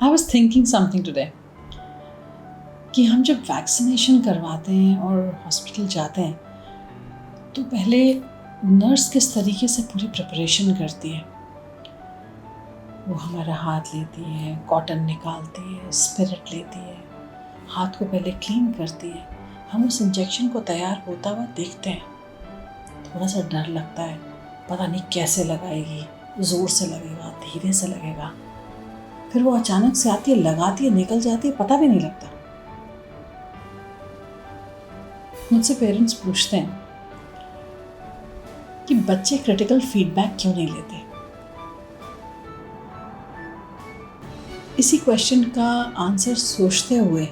I was thinking something today कि हम जब वैक्सीनेशन करवाते हैं और हॉस्पिटल जाते हैं तो पहले नर्स किस तरीके से पूरी प्रिपरेशन करती है। वो हमारा हाथ लेती है, कॉटन निकालती है, स्पिरिट लेती है, हाथ को पहले क्लीन करती है। हम उस इंजेक्शन को तैयार होता हुआ देखते हैं, थोड़ा सा डर लगता है, पता नहीं कैसे लगाएगी, ज़ोर से लगेगा, धीरे से लगेगा। फिर वो अचानक से आती है, लगाती है, निकल जाती है, पता भी नहीं लगता। मुझसे पेरेंट्स पूछते हैं कि बच्चे क्रिटिकल फीडबैक क्यों नहीं लेते। इसी क्वेश्चन का आंसर सोचते हुए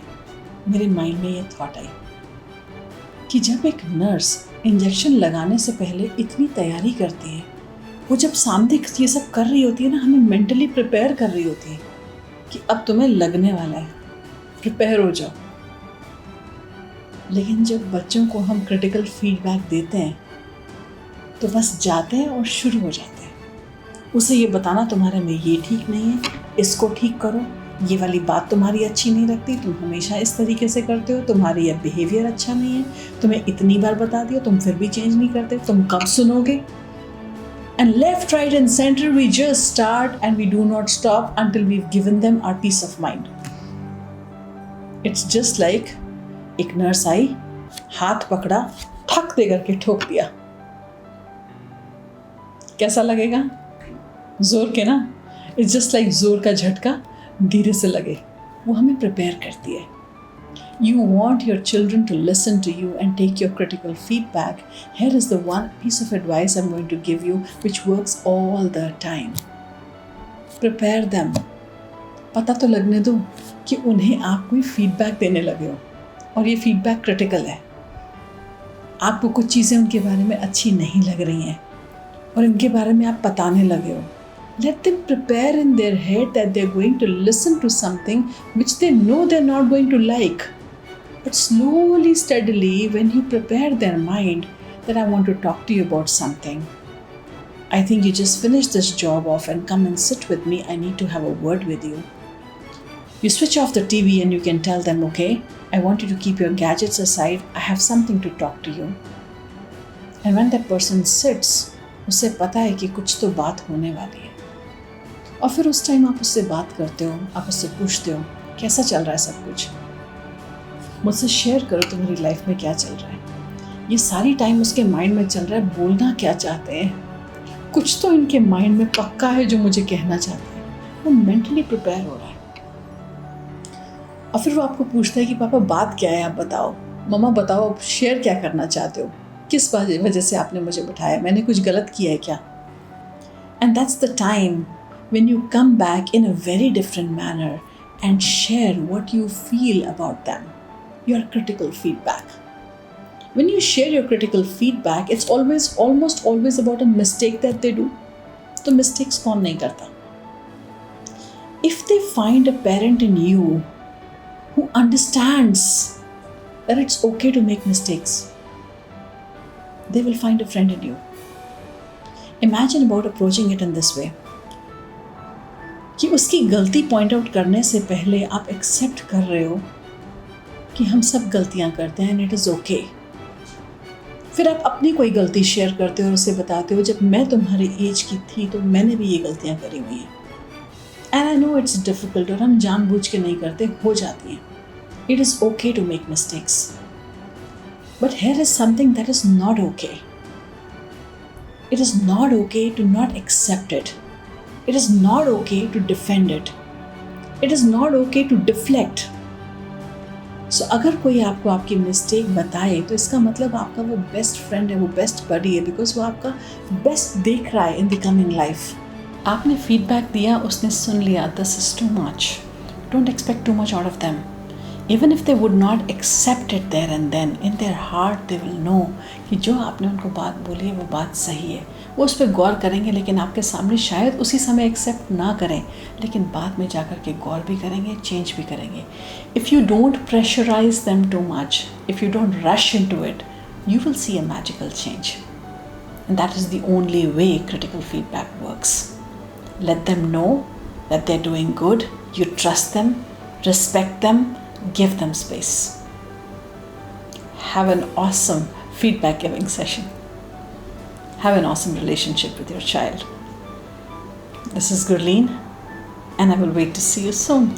मेरे माइंड में ये थॉट आई कि जब एक नर्स इंजेक्शन लगाने से पहले इतनी तैयारी करती है, वो जब सामने ये सब कर रही होती है ना, हमें मेंटली प्रिपेयर कर रही होती है कि अब तुम्हें लगने वाला है, प्रिपेयर हो जाओ। लेकिन जब बच्चों को हम क्रिटिकल फीडबैक देते हैं तो बस जाते हैं और शुरू हो जाते हैं उसे ये बताना, तुम्हारे में ये ठीक नहीं है, इसको ठीक करो, ये वाली बात तुम्हारी अच्छी नहीं लगती, तुम हमेशा इस तरीके से करते हो, तुम्हारी ये बिहेवियर अच्छा नहीं है, तुम्हें इतनी बार बता दिया, तुम फिर भी चेंज नहीं करते, तुम कब सुनोगे। And left, right and center we just start and we do not stop until we've given them our peace of mind. It's just like एक नर्स आई, हाथ पकड़ा, ठक दे करके ठोक दिया। कैसा लगेगा? जोर के ना। It's just like जोर का झटका धीरे से लगे। वो हमें प्रिपेयर करती है। You want your children to listen to you and take your critical feedback. Here is the one piece of advice I'm going to give you which works all the time. Prepare them. पता तो लगने दो कि उन्हें आप कोई feedback देने लगे हो और ये फीडबैक क्रिटिकल है। आपको कुछ चीज़ें उनके बारे में अच्छी नहीं लग रही हैं और इनके बारे में आप बताने लगे हो। Let them prepare in their head that they're going to listen to something which they know they're not going to like. But slowly, steadily, when you prepare their mind that I want to talk to you about something, I think you just finish this job off and come and sit with me. I need to have a word with you. You switch off the TV and you can tell them, okay, I want you to keep your gadgets aside. I have something to talk to you. And when that person sits, उसे पता है कि कुछ तो बात होने वाली है। और फिर उस टाइम आप उससे बात करते हो, आप उससे पूछते हो कैसा चल रहा है सब कुछ, मुझसे शेयर करो तुम्हारी लाइफ में क्या चल रहा है। ये सारी टाइम उसके माइंड में चल रहा है बोलना क्या चाहते हैं, कुछ तो इनके माइंड में पक्का है जो मुझे कहना चाहते हैं। वो मेंटली प्रिपेयर हो रहा है। और फिर वो आपको पूछता है कि पापा बात क्या है, आप बताओ, मम्मा बताओ, आप शेयर क्या करना चाहते हो, किस वजह से आपने मुझे बिठाया, मैंने कुछ गलत किया है क्या। And that's the time when you come back in a very different manner and share what you feel about them, your critical feedback. When you share your critical feedback, it's almost always about a mistake that they do. तो mistakes कौन नहीं करता? If they find a parent in you who understands that it's okay to make mistakes, they will find a friend in you. Imagine about approaching it in this way. कि उसकी गलती point out करने से पहले आप accept कर रहे हो कि हम सब गलतियां करते हैं एंड इट इज़ ओके। फिर आप अपनी कोई गलती शेयर करते हो और उसे बताते हो, जब मैं तुम्हारी एज की थी तो मैंने भी ये गलतियां करी हुई हैं and I know it's difficult और हम जानबूझ के नहीं करते, हो जाती हैं। It is okay to make mistakes, but here is something that is not okay. It is not okay to not accept it. It is not okay to defend it. It is not okay to deflect. So अगर कोई आपको आपकी mistake बताए तो इसका मतलब आपका वो बेस्ट फ्रेंड है, वो बेस्ट बडी है, बिकॉज वो आपका बेस्ट देख रहा है इन द कमिंग लाइफ। आपने फीडबैक दिया, उसने सुन लिया, this is too much, don't expect too much out of them. Even if they would not accept it there and then, in their heart they will know कि जो आपने उनको बात बोली है वो बात सही है। वो उस पर गौर करेंगे, लेकिन आपके सामने शायद उसी समय एक्सेप्ट ना करें, लेकिन बाद में जाकर के गौर भी करेंगे, चेंज भी करेंगे। If you don't pressurize them too much, if you don't rush into it, you will see a magical change. And that is the only way critical feedback works. Let them know that they're doing good You trust them, respect them, give them space. Have an awesome feedback giving session. Have an awesome relationship with your child. This is Gurleen, and I will wait to see you soon.